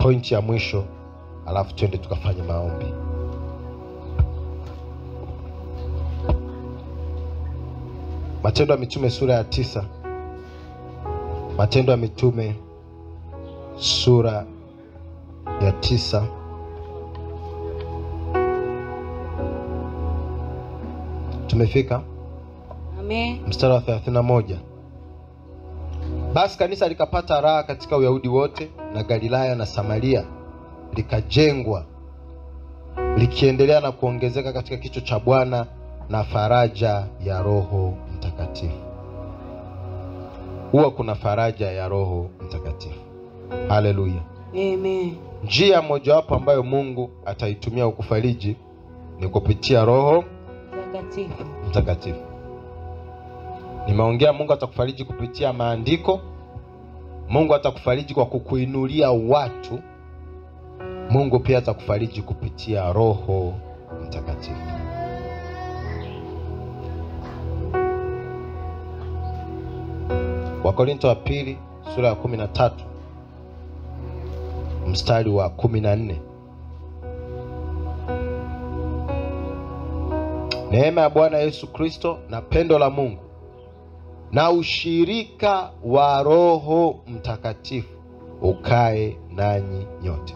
pointi ya mwisho, alafu twende tukafanye maombi. Matendo ya Mitume sura ya 9. Matendo ya Mitume sura ya 9. Tumefika? Amen. Mstari wa 31. Basi kanisa likapata raha katika Uyahudi wote na Galilaya na Samaria, likajengwa, likiendelea na kuongezeka katika kicho cha Bwana na faraja ya Roho Mtakatifu. Huwa kuna faraja ya Roho Mtakatifu. Haleluya. Amen. Njia mojawapo ambayo Mungu ataitumia ukufariji ni kupitia Roho Mtakatifu. Nimeongea Mungu atakufariji kupitia maandiko. Mungu atakufariji kwa kukuinulia watu. Mungu pia atakufariji kupitia Roho Mtakatifu. Wakorintho wa pili sura ya 13 mstari wa 14. Neema ya Bwana Yesu Kristo na pendo la Mungu na ushirika wa Roho Mtakatifu ukae nanyi nyote.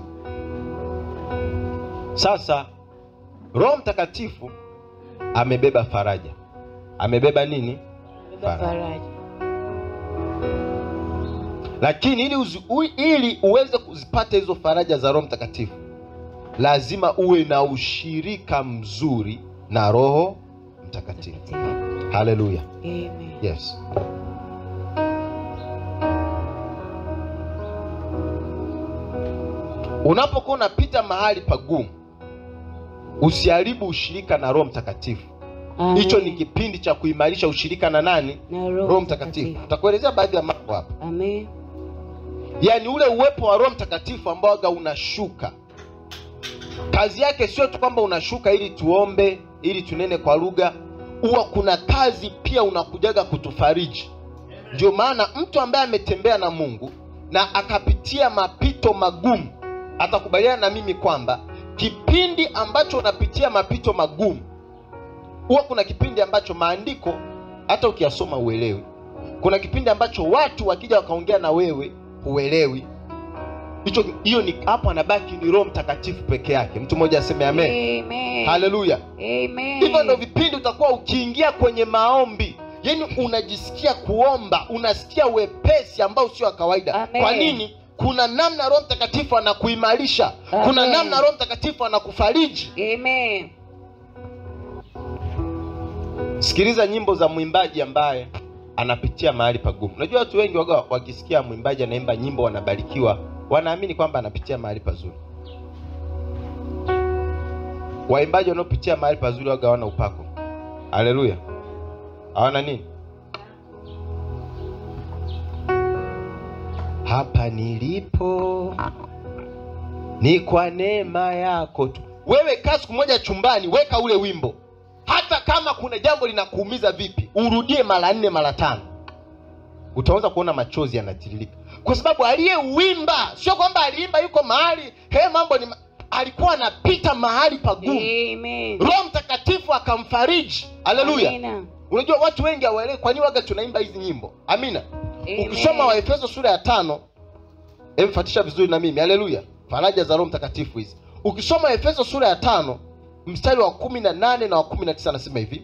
Sasa Roho Mtakatifu amebeba faraja. Amebeba nini? Faraja. Lakini ili uweze kuzipata hizo faraja za Roho Mtakatifu, lazima uwe na ushirika mzuri na Roho Mtakatifu. Haleluya. Amen. Yes. Unapokuwa unapita mahali pagumu, usiharibu ushirika na Roho Mtakatifu. Hicho ni kipindi cha kuimarisha ushirika na nani? Na Roho Mtakatifu. Tutakuelezea baadhi ya mambo hapa. Amen. Yaani ule uwepo wa Roho Mtakatifu ambao unashuka, kazi yake sio tu kwamba unashuka ili tuombe, ili tunene kwa lugha. Huwa kuna kazi pia unakujaga kutufariji. Ndio maana mtu ambaye ametembea na Mungu na akapitia mapito magumu atakubaliana na mimi kwamba kipindi ambacho unapitia mapito magumu, huwa kuna kipindi ambacho maandiko hata ukiyasoma uelewi. Kuna kipindi ambacho watu wakija wakaongea na wewe huelewi. Hiyo ni hapo anabaki ni Roho Mtakatifu peke yake. Mtu mmoja aseme amen. Amen. Haleluya. Amen. Hivyo ndio vipindi utakuwa ukiingia kwenye maombi, yaani unajisikia kuomba, unasikia wepesi ambao sio kawaida. Amen. Kwa nini? Kuna namna Roho Mtakatifu anakuimarisha. Amen. Kuna namna Roho Mtakatifu anakufariji. Amen. Sikiliza nyimbo za mwimbaji ambaye anapitia mahali pagumu. Unajua watu wengi waga wakisikia mwimbaji anaimba nyimbo wanabarikiwa, wanaamini kwamba anapitia mahali pazuri. Waimbaji wanaopitia mahali pazuri waga hawana upako. Haleluya. Hawana nini? Hapa nilipo ni kwa neema yako tu. Wewe kaa siku moja chumbani, weka ule wimbo. Hata kama kuna jambo linakuumiza vipi, urudie mara 4 mara 5. Utaanza kuona machozi yanatiririka. Kwa sababu aliyeuimba sio kwamba aliimba yuko mahali, mambo ni alikuwa anapita mahali pagumu. Amen. Roho Mtakatifu akamfariji. Haleluya. Amina. Unajua watu wengi hawaelewi kwa nini waga tunaimba hizi nyimbo. Amina. Amen. Ukisoma Waefeso sura ya 5, fuatisha vizuri na mimi. Haleluya. Faraja za Roho Mtakatifu hizi. Ukisoma Efeso sura ya 5 mstari wa 18 na wa 19 anasema hivi: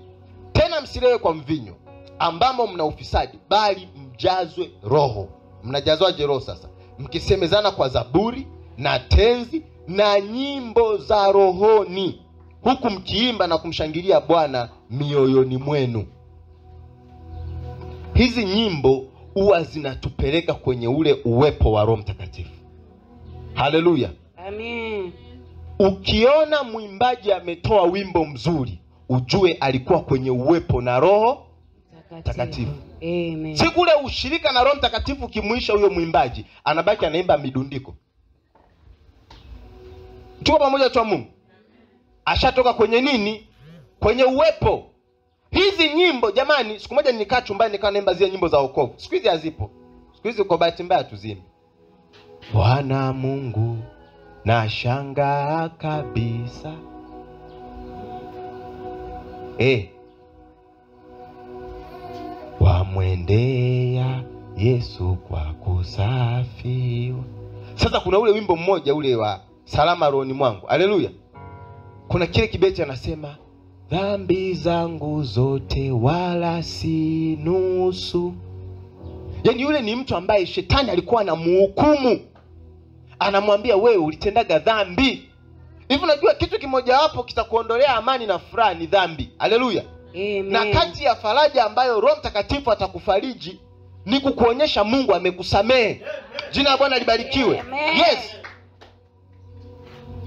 tena msilewe kwa mvinyo ambamo mna ufisadi, bali mjazwe Roho. Mnajazwaje Roho sasa? Mkisemezana kwa zaburi na tenzi na nyimbo za rohoni, huku mkiimba na kumshangilia Bwana mioyoni mwenu. Hizi nyimbo huwa zinatupeleka kwenye ule uwepo wa Roho Mtakatifu. Haleluya. Amen. Ukiona mwimbaji ametoa wimbo mzuri, ujue alikuwa kwenye uwepo na Roho Mtakatifu. Amen. Si kule ushirika na Roho Mtakatifu kimuisha huyo mwimbaji, anabaki anaimba midundiko. Tuko pamoja tu Mungu. Ashatoka kwenye nini? Kwenye uwepo. Hizi nyimbo jamani, siku moja nilikaa chumbani nikawa naimba zile nyimbo za wokovu. Siku hizi hazipo. Siku hizi kwa bahati mbaya tuzime. Bwana Mungu nashangaa kabisa. Wamwendea Yesu kwa kusafiwa. Sasa kuna ule wimbo mmoja ule wa salama rohoni mwangu. Haleluya. Kuna kile kibeti anasema, dhambi zangu zote wala si nusu. Yaani yule ni mtu ambaye shetani alikuwa anamhukumu. Anamwambia wewe ulitendaga dhambi. Hivi unajua kitu kimoja hapo kitakuondolea amani na furaha ni dhambi. Haleluya. Amen. Na kati ya faraja ambayo Roho Mtakatifu atakufariji ni kukuonyesha Mungu amekusamehe. Jina la Bwana libarikiwe. Amen.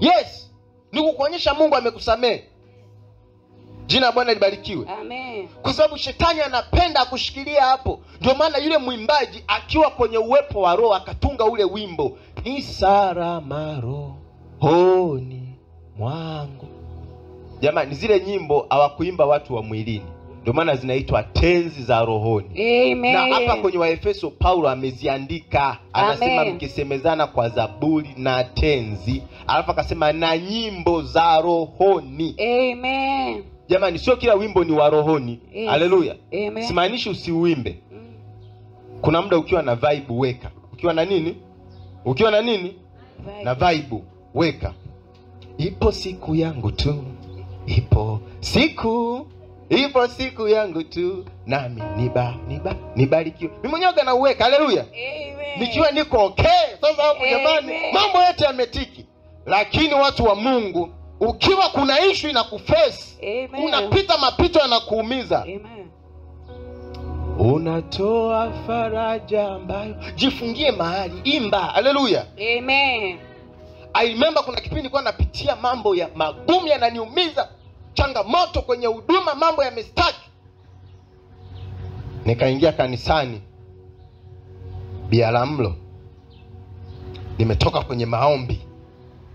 Yes. Ni kukuonyesha Mungu amekusamehe. Jina la Bwana libarikiwe. Amen. Kwa sababu shetani anapenda kushikilia hapo. Ndio maana yule mwimbaji akiwa kwenye uwepo wa Roho akatunga ule wimbo, ni salama rohoni mwangu. Jamani, zile nyimbo hawakuimba watu wa mwilini. Ndio maana zinaitwa tenzi za rohoni. Amen. Na hapa kwenye Waefeso Paulo ameziandika. Anasema Amen. mkisemezana kwa zaburi na tenzi. Alafu akasema na nyimbo za rohoni. Amen. Jamani, sio kila wimbo ni wa rohoni. Yes. Haleluya. Amen. Simaanishi usiuimbe. Kuna muda ukiwa na vibe weka. Ukiwa na nini? Ukiwa na nini? Na vibe weka. Ipo siku yangu tu. Ipo siku yangu tu. Nami nibarikiwe. Mimi mwenyewe na uweka. Haleluya. Amen. Nikiwa niko okay. Sasa hapo jamani, mambo yote yametiki. Lakini watu wa Mungu, ukiwa kuna issue inakuface, unapita mapito yanakuumiza. Amen. Unatoa faraja ambayo jifungie mahali, imba. Haleluya. Amen. I remember kuna kipindi nilikuwa napitia mambo ya magumu yananiumiza, changamoto kwenye huduma, mambo yamestaki. Nikaingia kanisani Biaramlo. Nimetoka kwenye maombi.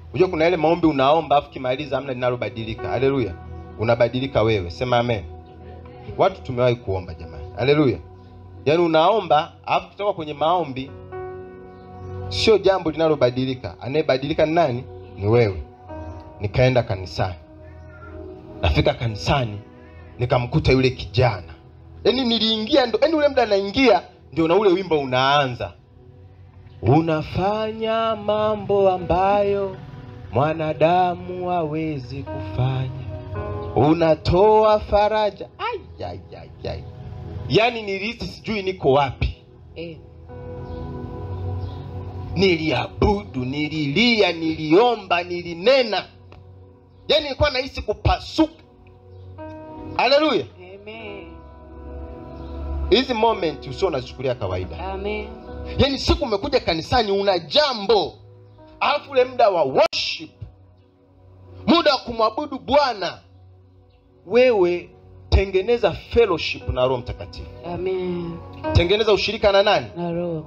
Unajua kuna ile maombi unaomba afu kimaliza hamna linalobadilika. Haleluya. Unabadilika wewe. Sema amen. Watu tumewahi kuomba jamani. Haleluya. Yaani unaomba afu kutoka kwenye maombi sio jambo linalobadilika. Anayebadilika ni nani? Ni wewe. Nikaenda kanisani. Nafika kanisani nikamkuta yule kijana. Yaani niliingia ndo, yaani ule muda anaingia ndio na ule wimbo unaanza. Unafanya mambo ambayo mwanadamu hawezi kufanya. Unatoa faraja. Ai. Yaani nilihisi sijui niko wapi. Niliabudu, nililia, niliomba, nilinena. Yaani nilikuwa nahisi kupasuka. Haleluya. Amen. Hizi moment usio unachukulia kawaida. Amen. Yaani siku umekuja kanisani una jambo. Alafu ule muda wa worship, muda wa kumwabudu Bwana, wewe tengeneza fellowship na Roho Mtakatifu. Amen. Tengeneza ushirika na nani? Na Roho.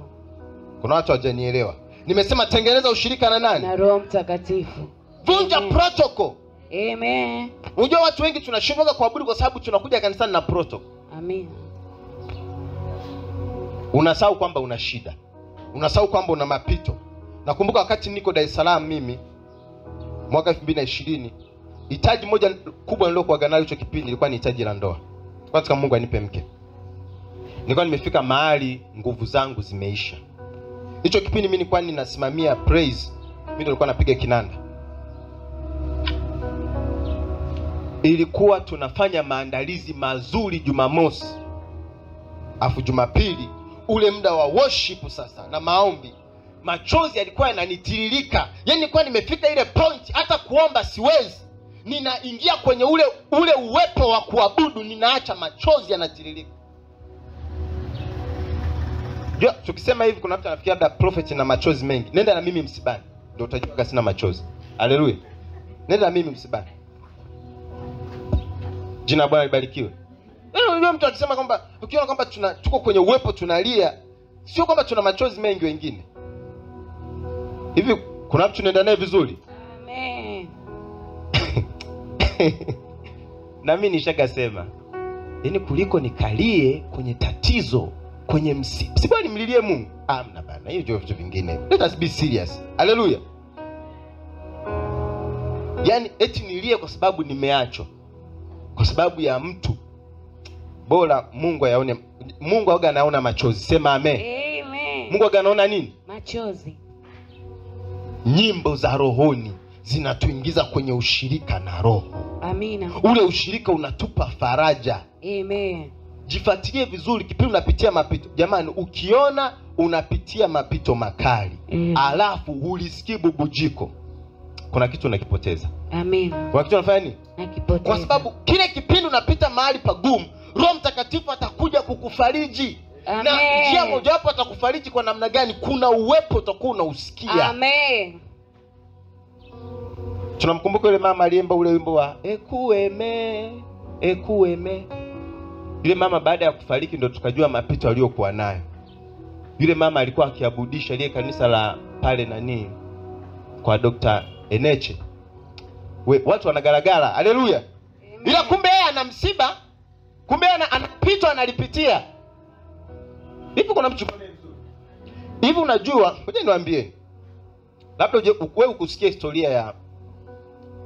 Kuna watu hawajanielewa. Nimesema tengeneza ushirika na nani? Na Roho Mtakatifu. Vunja protocol. Amen. Unajua watu wengi tunashindwa kuabudu kwa sababu tunakuja kanisani na protocol. Amen. Unasahau kwamba una shida. Unasahau kwamba una mapito. Nakumbuka wakati niko Dar es Salaam mimi mwaka 2020, hitaji moja kubwa nilokuwa nalo hicho kipindi ilikuwa ni hitaji la ndoa. Kwanza Mungu anipe mke. Nilikuwa nimefika mahali nguvu zangu zimeisha. Hicho kipindi mimi nilikuwa ninasimamia praise. Mimi nilikuwa napiga kinanda. Ilikuwa tunafanya maandalizi mazuri Jumamosi. Afu Jumapili ule muda wa worship sasa na maombi, machozi yalikuwa yananitiririka. Yaani nilikuwa nimefika ile point hata kuomba siwezi. Ninaingia kwenye ule uwepo wa kuabudu, ninaacha machozi yanatiririka. Ndio tukisema hivi kuna mtu anafikiria labda prophet na machozi mengi. Nenda na mimi msibani ndio utajua sina machozi. Haleluya. Nenda na mimi msibani. Jina la Bwana libarikiwe. Unajua mtu akisema kwamba ukiona kwamba tuko kwenye uwepo tunalia, sio kwamba tuna machozi mengi wengine. Hivi kuna mtu tunaenda naye vizuri? Amen. Na mimi nishakasema, yaani kuliko nikalie kwenye tatizo kwenye msiba. Si bwana nimlilie Mungu. Amna bana, hiyo ndio vitu vingine. Let us be serious. Hallelujah. Yaani eti nilie kwa sababu nimeachwa, kwa sababu ya mtu. Bora Mungu ayaone. Mungu aga anaona machozi. Sema amen. Amen. Mungu aga anaona nini? Machozi. Nyimbo za rohoni zinatuingiza kwenye ushirika na Roho. Amina. Ule ushirika unatupa faraja. Amen. Jifuatilie vizuri kipindi unapitia mapito. Jamani, ukiona unapitia mapito makali, alafu ulisikii bubujiko, kuna kitu unakipoteza. Amen. Kuna kitu unafanya nini? Nakipoteza. Kwa sababu kile kipindi unapita mahali pagumu, Roho Mtakatifu atakuja kukufariji. Amen. Na njia mojawapo atakufariji kwa namna gani? Kuna uwepo utakuwa unausikia. Amen. Tunamkumbuka yule mama aliimba ule wimbo wa Ekueme, Ekueme. Yule mama baada ya kufariki ndo tukajua mapito aliyokuwa nayo. Yule mama alikuwa akiabudisha ile kanisa la pale nani kwa Dr. Eneche. Watu wanagaragara. Haleluya. Ila kumbe yeye ana msiba, kumbe anapitwa analipitia. Hivi kuna mtu mmoja mzuri. Hivi unajua, ngoja niwaambie. Labda wewe ukusikia historia ya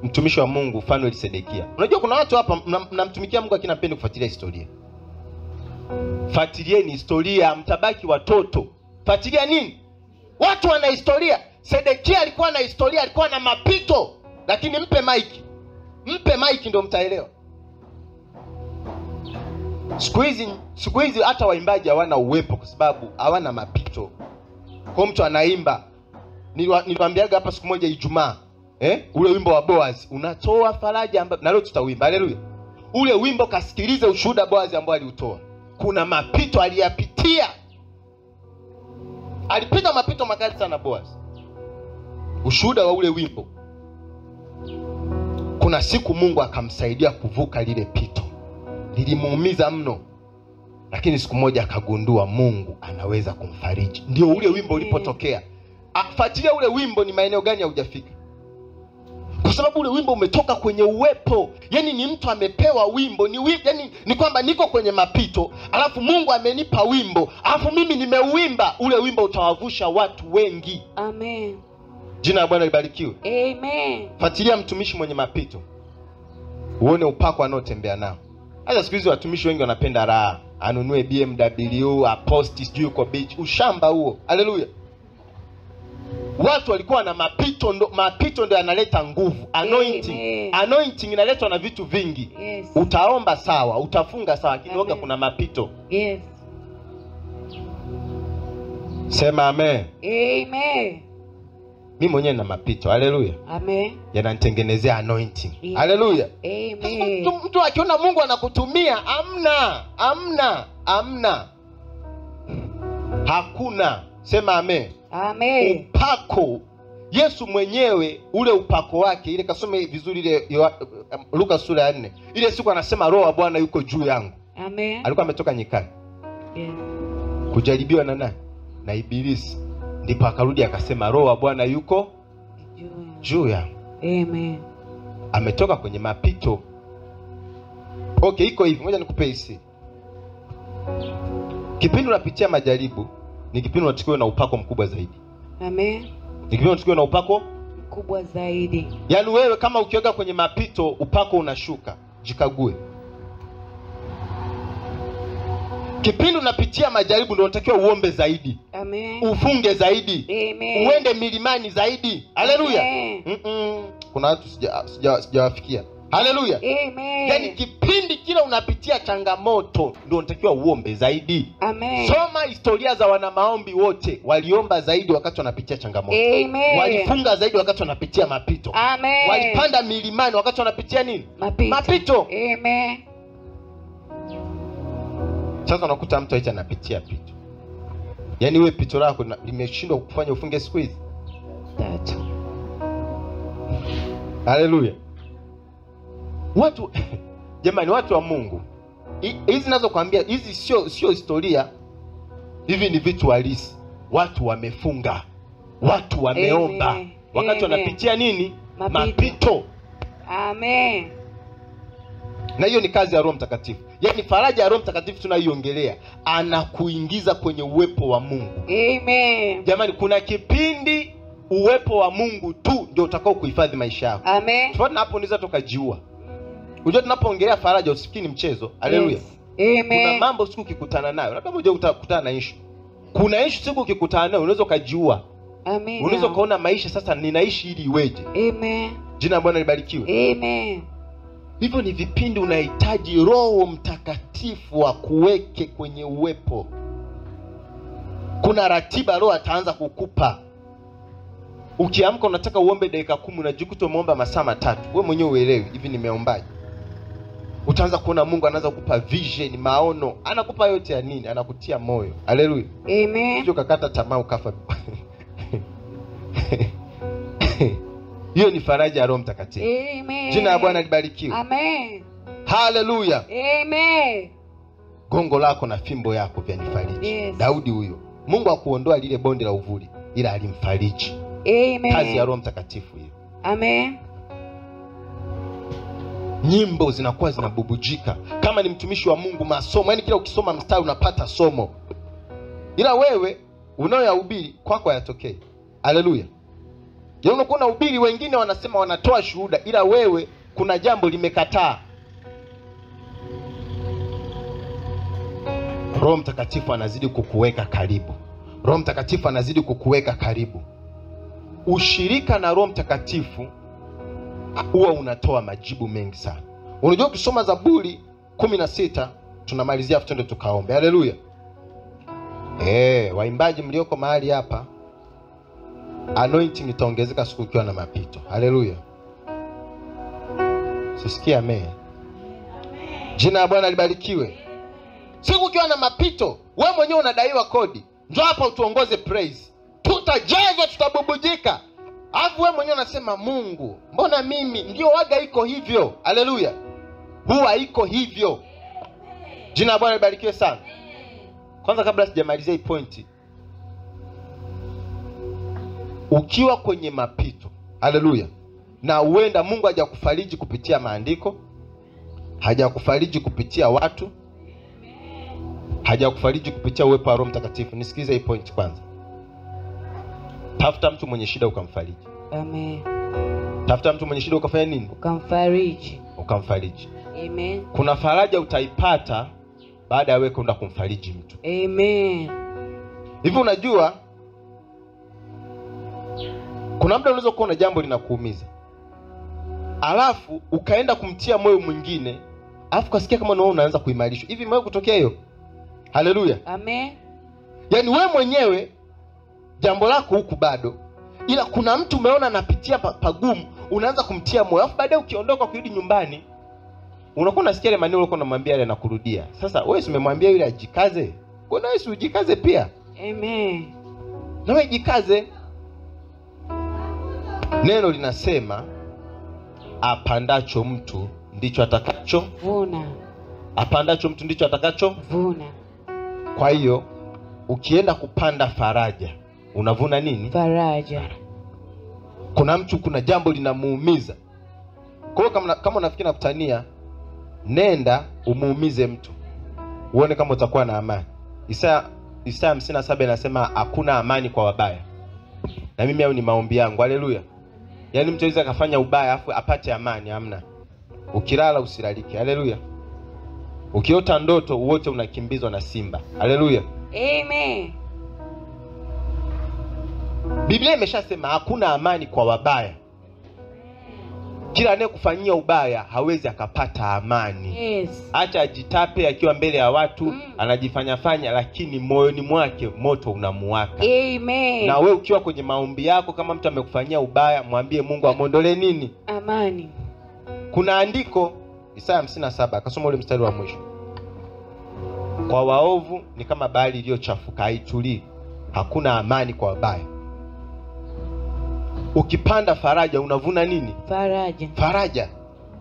mtumishi wa Mungu Fanuel Sedekia. Unajua kuna watu hapa mnamtumikia Mungu lakini hapendi kufuatilia historia. Fuatilieni historia, mtabaki watoto. Fuatilia nini? Watu wana historia. Sedekia alikuwa na historia, alikuwa na mapito, lakini mpe mic. Mpe mic ndio mtaelewa. Siku hizi hata waimbaji hawana uwepo kwa sababu hawana mapito. Kwa mtu anaimba, niliwaambiaga hapa siku moja Ijumaa, ule wimbo wa Boaz unatoa faraja na leo tutauimba. Haleluya. Ule wimbo kasikilize ushuhuda Boaz ambao aliutoa. Kuna mapito aliyapitia. Alipita mapito makali sana Boaz. Ushuhuda wa ule wimbo. Kuna siku Mungu akamsaidia kuvuka lile pito. Lilimuumiza mno. Lakini siku moja akagundua Mungu anaweza kumfariji. Ndio ule wimbo ulipotokea. Afuatilia ule wimbo ni maeneo gani hujafika. Kwa sababu ule wimbo umetoka kwenye uwepo. Yaani ni mtu amepewa wimbo, yaani ni kwamba niko kwenye mapito, alafu Mungu amenipa wimbo, alafu mimi nimeuimba, ule wimbo utawavusha watu wengi. Amen. Jina la Bwana libarikiwe. Amen. Fuatilia mtumishi mwenye mapito. Uone upako anaotembea nao. Hata siku hizi watumishi wengi wanapenda raha. Anunue BMW, aposti sijui kwa beach, ushamba huo. Haleluya. Watu walikuwa na mapito, mapito ndio yanaleta nguvu. Anointing. Anointing inaletwa na vitu vingi. Yes. Utaomba sawa, utafunga sawa, kidogo kuna mapito. Yes. Sema amen. Amen. Mimi mwenyewe na mapito. Haleluya. Amen. Yananitengenezea anointing. Yes. Haleluya. Amen. Mtu akiona Mungu anakutumia, amna. Hakuna. Sema amen. Amen. Upako. Yesu mwenyewe ule upako wake, ile kasome vizuri ile Luka sura ya 4. Ile siku anasema Roho wa Bwana yuko juu yangu. Amen. Alikuwa ametoka nyikani. Yes. Kujaribiwa na nani? Na Ibilisi. Ndipo akarudi akasema Roho wa Bwana yuko juu yangu. Amen. Ametoka kwenye mapito. Okay, iko hivi. Ngoja nikupe hisi. Kipindi unapitia majaribu ni kipindi unatakiwa na upako mkubwa zaidi. Amen. Ni kipindi unatakiwa na upako mkubwa zaidi. Yaani wewe kama ukioga kwenye mapito upako unashuka, jikague. Kipindi unapitia majaribu ndio unatakiwa uombe zaidi. Amen. Ufunge zaidi. Amen. Uende milimani zaidi. Haleluya. Kuna watu sijawafikia. Haleluya. Amen. Yaani kipindi kile unapitia changamoto ndio unatakiwa uombe zaidi. Amen. Soma historia za wana maombi wote, waliomba zaidi wakati wanapitia changamoto. Amen. Walifunga zaidi wakati wanapitia mapito. Amen. Walipanda milimani wakati wanapitia nini? Mapito. Amen. Sasa unakuta mtu aita anapitia pito. Yaani wewe pito lako limeshindwa kufanya ufunge siku hizi. Tatu. Haleluya. Watu jamani, watu wa Mungu, hizi ninazokuambia hizi sio historia. Hivi ni vitu halisi. Watu wamefunga, watu wameomba. Amen. Wakati wanapitia nini? Mapito. Amen. Na hiyo ni kazi ya Roho Mtakatifu. Yaani faraja ya Roho Mtakatifu tunayoiongelea, anakuingiza kwenye uwepo wa Mungu. Amen. Jamani, kuna kipindi uwepo wa Mungu tu ndio utakao kuhifadhi maisha yako. Amen. Tofauti na hapo unaweza tukajiua. Unajua tunapoongelea faraja usifikiri ni mchezo. Haleluya. Yes. Amen. Kuna mambo siku ukikutana nayo, labda moja utakutana na issue. Kuna issue siku ukikutana nayo unaweza kujiua. Amen. Unaweza kuona maisha sasa ninaishi ili iweje. Amen. Jina la Bwana libarikiwe. Amen. Hivyo ni vipindi unahitaji Roho Mtakatifu akuweke kwenye uwepo. Kuna ratiba Roho ataanza kukupa. Ukiamka unataka uombe dakika 10 unajikuta umeomba masaa 3. Wewe mwenyewe uelewi hivi nimeombaje. Utaanza kuona Mungu anaanza kukupa vision, maono. Anakupa yote ya nini? Anakutia moyo. Haleluya. Amen. Sio ukakata tamaa ukafa. Hiyo ni faraja ya Roho Mtakatifu. Amen. Jina la Bwana libarikiwe. Amen. Haleluya. Amen. Gongo lako na fimbo yako vyanifariji. Yes. Daudi huyo. Mungu hakuondoa lile bonde la uvuli, ila alimfariji. Amen. Kazi ya Roho Mtakatifu hiyo. Amen. Nyimbo zinakuwa zinabubujika. Kama ni mtumishi wa Mungu, masomo, yani kila ukisoma mstari unapata somo. Ila wewe unayohubiri kwako hayatokei. Haleluya. Ya unakuwa unahubiri, wengine wanasema wanatoa shuhuda, ila wewe kuna jambo limekataa. Roho Mtakatifu anazidi kukuweka karibu. Roho Mtakatifu anazidi kukuweka karibu. Ushirika na Roho Mtakatifu huwa unatoa majibu mengi sana. Unajua ukisoma Zaburi 16 tunamalizia afu twende tukaombe. Haleluya. Waimbaji mlioko mahali hapa, anointing itaongezeka siku ukiwa na mapito. Haleluya. Sisikia amen. Jina la Bwana libarikiwe. Siku ukiwa na mapito, wewe mwenyewe unadaiwa kodi, njoo hapa utuongoze praise. Tutajazwa, tutabubujika. Alafu wewe mwenyewe unasema Mungu, mbona mimi? Ndio waga iko hivyo. Haleluya. Huwa iko hivyo. Jina la Bwana libarikiwe sana. Kwanza kabla sijamalizia hii pointi, ukiwa kwenye mapito, haleluya, na uenda Mungu hajakufariji kupitia maandiko, hajakufariji kupitia watu, hajakufariji kupitia uwepo wa Roho Mtakatifu, nisikize hii point kwanza. Tafuta mtu mwenye shida ukamfariji. Amen. Tafuta mtu mwenye shida ukafanya nini? Ukamfariji. Ukamfariji. Amen. Kuna faraja utaipata baada ya wewe kwenda kumfariji mtu. Amen. Hivi unajua kuna muda unaweza kuona jambo linakuumiza, alafu ukaenda kumtia moyo mwingine, alafu kasikia kama wewe unaanza kuimarishwa. Hivi mwe kutokea hiyo? Haleluya. Amen. Yaani wewe mwenyewe jambo lako huku bado, ila kuna mtu umeona anapitia pagumu, unaanza kumtia moyo, alafu baadaye ukiondoka ukirudi nyumbani unakuwa unasikia ile maneno ulikuwa unamwambia ile anakurudia. Sasa wewe umemwambia yule ajikaze, kwa nini wewe usijikaze pia? Amen. Na wewe jikaze. Neno linasema apandacho mtu ndicho atakacho vuna. Apandacho mtu ndicho atakacho vuna. Kwa hiyo ukienda kupanda faraja, unavuna nini? Faraja. Kuna mtu kuna jambo linamuumiza. Kwa hiyo kama unafikiri nakutania, nenda umuumize mtu, uone kama utakuwa na amani. Isaya 57 inasema hakuna amani kwa wabaya. Na mimi hao ni maombi yangu. Haleluya. Yaani mtu anaweza kafanya ubaya afu apate amani, hamna. Ukilala usilalike. Haleluya. Ukiota ndoto wote unakimbizwa na simba. Haleluya. Amen. Biblia imeshasema hakuna amani kwa wabaya. Kila anayekufanyia ubaya hawezi akapata amani. Yes. Acha ajitape akiwa mbele ya watu, anajifanya, lakini moyoni mwake moto unamuwaka. Amen. Na wewe ukiwa kwenye maombi yako, kama mtu amekufanyia ubaya, mwambie Mungu amondolee nini? Amani. Kuna andiko Isaya 57, akasoma ule mstari wa mwisho. Kwa waovu ni kama bahari iliyochafuka, haitulii. Hakuna amani kwa wabaya. Ukipanda faraja unavuna nini? Faraja. Faraja.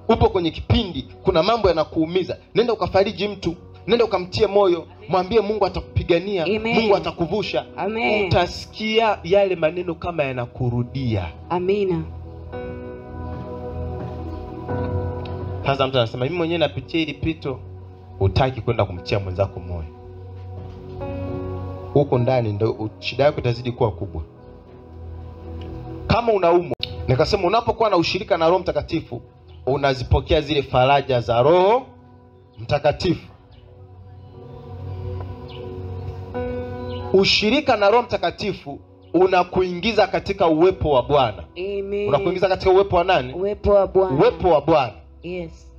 Upo kwenye kipindi kuna mambo yanakuumiza, nenda ukafariji mtu, nenda ukamtie moyo, mwambie Mungu atakupigania. Amen. Mungu atakuvusha. Amen. Utasikia yale maneno kama yanakurudia. Amina. Sasa mtu anasema mimi mwenyewe napitia hili pito, hutaki kwenda kumtia mwenzako moyo. Huko ndani ndio shida yako itazidi kuwa kubwa. Kama unaumwa, nikasema unapokuwa na ushirika na Roho Mtakatifu, unazipokea zile faraja za Roho Mtakatifu. Ushirika na Roho Mtakatifu unakuingiza katika uwepo wa Bwana. Amen. Unakuingiza katika uwepo wa nani? Uwepo wa Bwana. Uwepo wa Bwana. Yes.